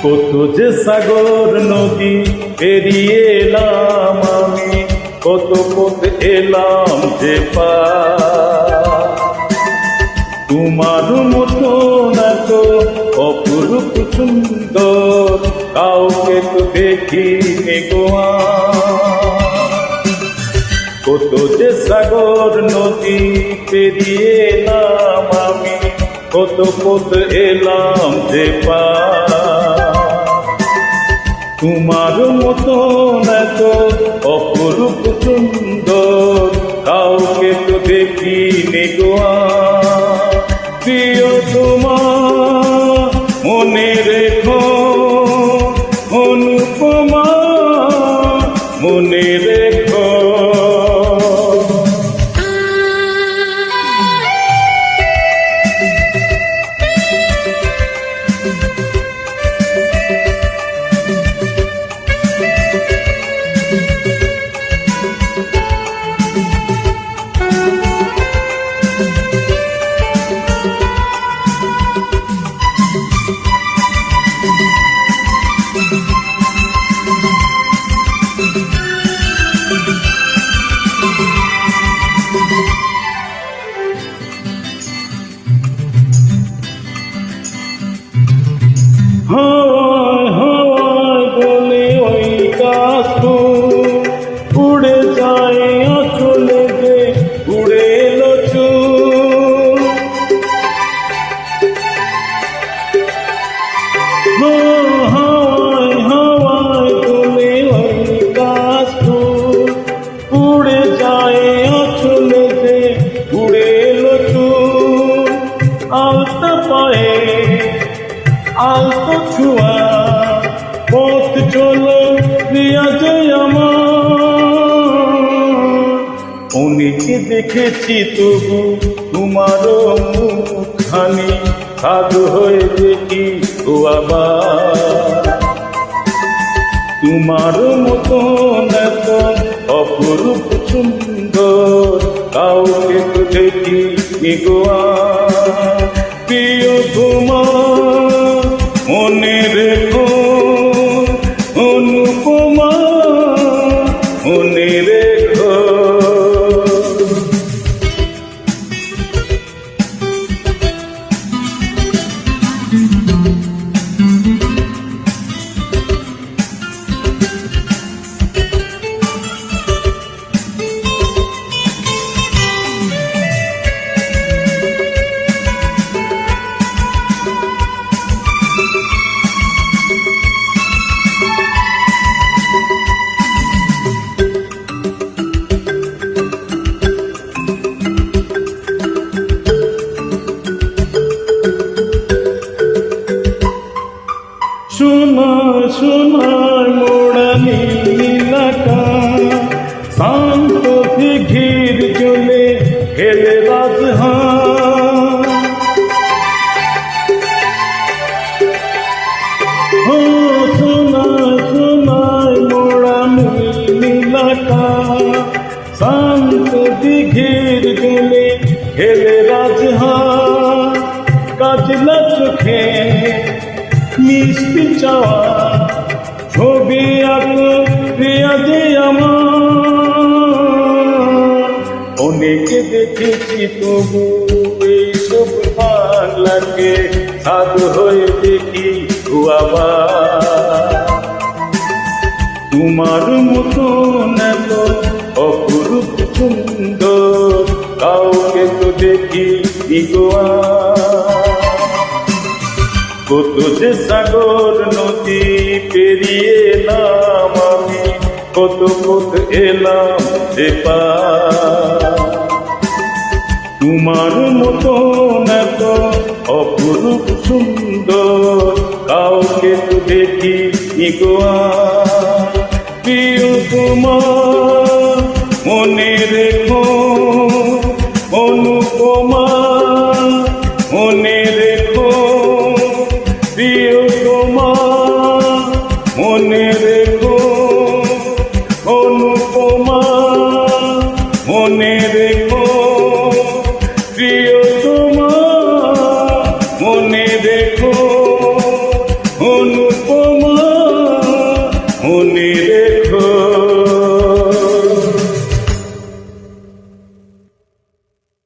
কত যে সাগর নদী পেরিয়ে এলাম আমি, কত পথ এলাম যে পার। তোমার মতো না তো অপরূপ সুন্দর কাউকে তো দেখিনি গো আর। কত যে সাগর নদী পেরিয়ে এলাম আমি, কত পথ এলাম যে পার। তোমার মতো না তো অপরূপ সুন্দর কাউকে তো দেখিনি গো আর। প্রিয় তোমার মনে রেখো, অনুপমা মনে রেখো। হাওয়ায় হাওয়ায় বলে ওই গাছ উড়ে যায় চলে গে উড়ে এলো চুল। হাওয়ায় হাওয়ায় বলে ওই গাছ উড়ে যায় চলে গে উড়ে এলো চুল। আলতা পায়ে আলতো ছোঁয়া পথ চলো প্রিয়া যে আমার। অনেকে দেখেছি তবু তোমারও মুখখানি সাধু হয়ে দেখি ও আবার। তোমার মতো এত অপরূপ সুন্দর কাউকে তো দেখি গো আর। প্রিয় তোমার মনে রেখো, অনুপমা মনে রেখো। সোনার সোনার মোড়া নীল আকাশ, শান্ত দিঘির জলে খেলে রাজহাঁস। সোনার সোনার মোড়া নীল আকাশ, শান্ত দিঘির জলে খেলে রাজহাঁস। কাজলা চোখে মিষ্টি চাওয়া ছবি আঁকো প্রিয়া যে আমার। অনেকে দেখেছি তবু এইসব বাংলাকে সাধু হয়ে দেখি আবার। তোমার মতো এত অপরূপ সুন্দর কাউকে তো দেখি গো আর। কত যে সাগর নদী পেরিয়ে এলাম আমি, কত পথ এলাম যে পার। তোমার মতো এত অপরূপ সুন্দর কাউকে তো দেখি গো আর। প্রিয় তোমার মনে রেখো,